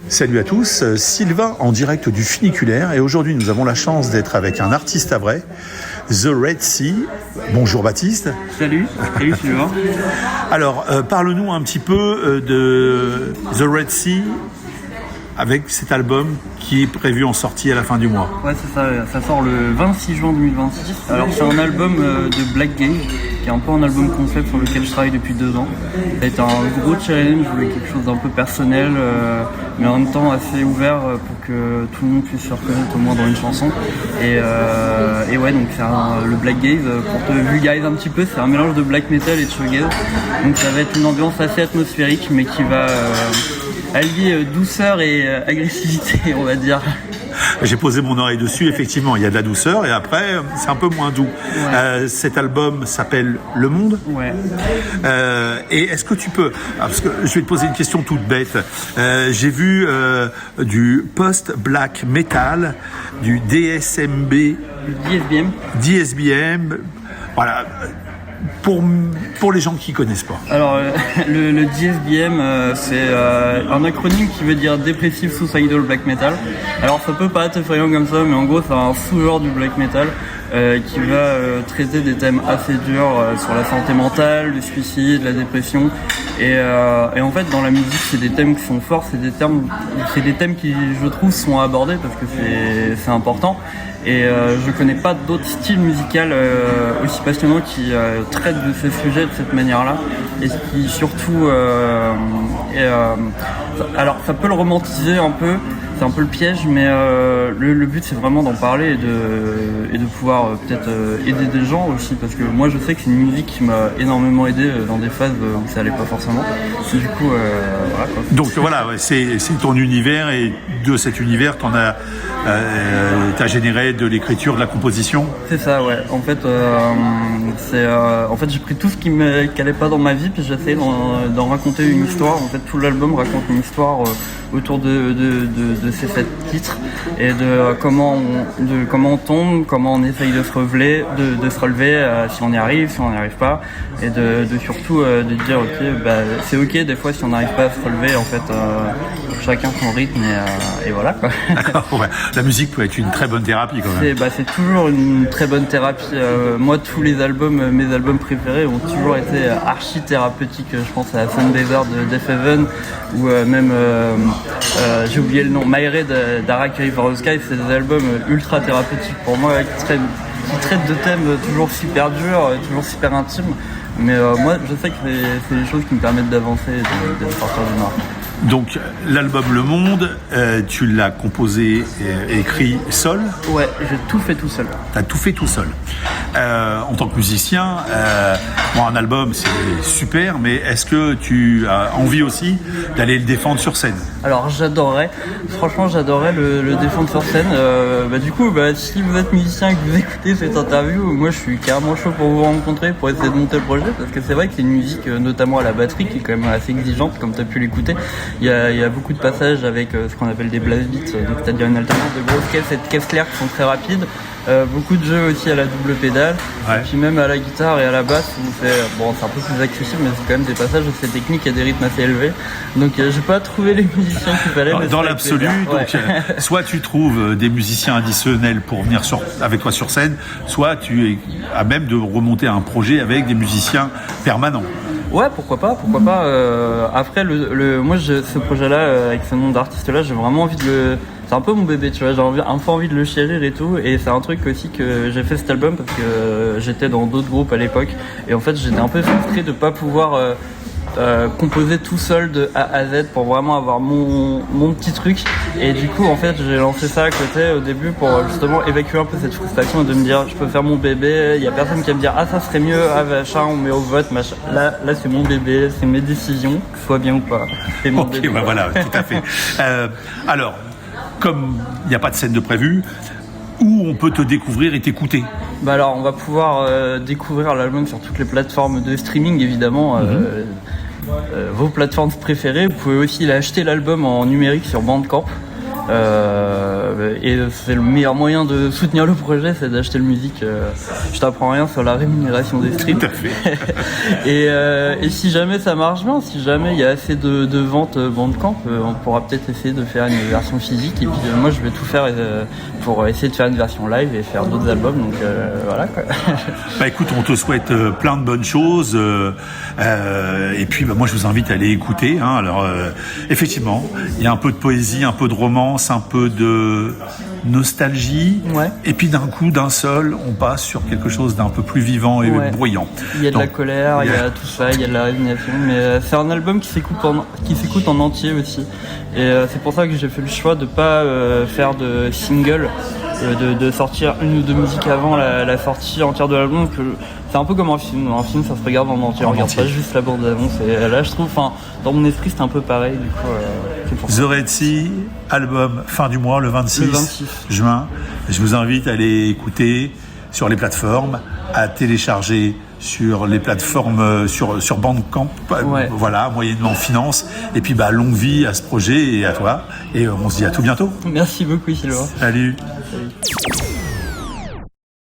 Salut à tous, Sylvain en direct du funiculaire et aujourd'hui nous avons la chance d'être avec un artiste havrais, The Red Sea. Bonjour Baptiste. Salut Sylvain. Alors parle-nous un petit peu de The Red Sea avec cet album qui est prévu en sortie à la fin du mois. Ouais, c'est ça, ça sort le 26 juin 2026. Alors c'est un album de Black Gaze, qui est un peu un album concept sur lequel je travaille depuis 2 ans. Ça a été un gros challenge, je voulais quelque chose d'un peu personnel, mais en même temps assez ouvert pour que tout le monde puisse se reconnaître au moins dans une chanson. Et ouais, donc c'est le Black Gaze, pour te vulgariser un petit peu, c'est un mélange de black metal et de shoegaze. Donc ça va être une ambiance assez atmosphérique, mais qui va allier douceur et agressivité, on va dire. J'ai posé mon oreille dessus, effectivement, il y a de la douceur et après, c'est un peu moins doux. Ouais. Cet album s'appelle Le Monde. Ouais. Et est-ce que tu peux, parce que je vais te poser une question toute bête, j'ai vu du post-black metal, du DSMB, DSBM, voilà. Pour les gens qui connaissent pas. Alors le DSBM c'est un acronyme qui veut dire Depressive Suicidal Black Metal. Alors ça peut paraître effrayant comme ça, mais en gros c'est un sous-genre du black metal qui va traiter des thèmes assez durs sur la santé mentale, le suicide, la dépression. Et en fait dans la musique c'est des thèmes qui sont forts, c'est des thèmes qui je trouve sont abordés parce que c'est important. Et je connais pas d'autres styles musicaux aussi passionnants qui traitent de ces sujets de cette manière-là et qui surtout alors ça peut le romantiser un peu, c'est un peu le piège, mais le but c'est vraiment d'en parler et de pouvoir peut-être aider des gens aussi, parce que moi je sais que c'est une musique qui m'a énormément aidé dans des phases où ça allait pas forcément. Et du coup voilà quoi. Donc voilà, c'est ton univers et de cet univers t'as généré de l'écriture, de la composition. C'est ça, ouais. En fait, j'ai pris tout ce qui allait pas dans ma vie, puis j'ai essayé d'en raconter une histoire. En fait, tout l'album raconte une histoire autour de ces 7 titres et de comment on tombe, comment on essaye de se relever, si on y arrive, si on n'y arrive pas, et de surtout de dire ok, c'est ok des fois si on n'arrive pas à se relever, en fait, chacun son rythme et voilà quoi. D'accord, ouais. La musique peut être une très bonne thérapie quand même. C'est toujours une très bonne thérapie. Moi, tous les albums, mes albums préférés ont toujours été archi thérapeutiques. Je pense à Sunbather de Death Heaven ou même j'ai oublié le nom, Myre d'Harakiri for the Sky. C'est des albums ultra thérapeutiques pour moi qui traitent de thèmes toujours super durs, toujours super intimes. Mais moi, je sais que c'est des choses qui me permettent d'avancer et de sortir du noir. Donc l'album Le Monde, tu l'as composé et écrit seul? Ouais, j'ai tout fait tout seul. T'as tout fait tout seul. En tant que musicien, un album c'est super, mais est-ce que tu as envie aussi d'aller le défendre sur scène? Alors franchement j'adorerais le défendre sur scène. Du coup, si vous êtes musicien et que vous écoutez cette interview, moi je suis carrément chaud pour vous rencontrer, pour essayer de monter le projet, parce que c'est vrai que c'est une musique, notamment à la batterie, qui est quand même assez exigeante, comme tu as pu l'écouter. Il y a beaucoup de passages avec ce qu'on appelle des blast beats, donc c'est-à-dire une alternance de grosses caisses et de caisses claires qui sont très rapides. Beaucoup de jeux aussi à la double pédale, ouais. Et puis même à la guitare et à la basse où c'est un peu plus accessible, mais c'est quand même des passages assez techniques et des rythmes assez élevés. Donc j'ai pas trouvé les musiciens qu'il fallait. Dans l'absolu, donc soit tu trouves des musiciens additionnels pour venir avec toi sur scène, soit tu es à même de remonter un projet avec des musiciens permanents. Ouais, pourquoi pas. Après, moi, ce projet-là, avec ce nom d'artiste-là, j'ai vraiment envie de le... C'est un peu mon bébé, tu vois, j'ai un peu envie de le chérir et tout. Et c'est un truc aussi que j'ai fait cet album parce que j'étais dans d'autres groupes à l'époque. Et en fait, j'étais un peu frustré de pas pouvoir composer tout seul de A à Z pour vraiment avoir mon petit truc. Et du coup, en fait, j'ai lancé ça à côté au début pour justement évacuer un peu cette frustration et de me dire, je peux faire mon bébé, il y a personne qui va me dire, ah ça serait mieux, ah machin, on met au vote, machin. Là c'est mon bébé, c'est mes décisions, que ce soit bien ou pas. C'est mon bébé. Voilà, tout à fait. Alors, comme il n'y a pas de scène de prévu, où on peut te découvrir et t'écouter? Alors, on va pouvoir découvrir l'album sur toutes les plateformes de streaming, évidemment. Vos plateformes préférées. Vous pouvez aussi acheter l'album en numérique sur Bandcamp. Et c'est le meilleur moyen de soutenir le projet, c'est d'acheter le musique. Je t'apprends rien sur la rémunération des streams. Tout à fait. Et si jamais ça marche bien, si jamais il y a assez de ventes Bandcamp, on pourra peut-être essayer de faire une version physique. Et puis moi je vais tout faire pour essayer de faire une version live et faire d'autres albums. Donc voilà quoi. Bah écoute, on te souhaite plein de bonnes choses. Et puis moi je vous invite à aller écouter. Hein. Alors effectivement, il y a un peu de poésie, un peu de romance, un peu de nostalgie. Ouais. Et puis d'un coup, d'un seul, on passe sur quelque chose d'un peu plus vivant et bruyant. Il y a de la colère, il y a tout ça, il y a de la résignation. Mais c'est un album qui s'écoute en entier aussi. Et c'est pour ça que j'ai fait le choix de pas faire de single, de sortir une ou deux musiques avant la sortie entière de l'album. C'est un peu comme un film. Un film, ça se regarde en entier. On regarde pas juste la bande-annonce. Et là, je trouve, dans mon esprit, c'est un peu pareil. Du coup, c'est pour ça. The Red Sea, album fin du mois, le 26 juin. Je vous invite à aller écouter sur les plateformes, à télécharger sur les plateformes, sur Bandcamp, voilà, moyennement finance. Et puis, longue vie à ce projet et à toi. Et on se dit à tout bientôt. Merci beaucoup, Sylvain. Salut. Salut.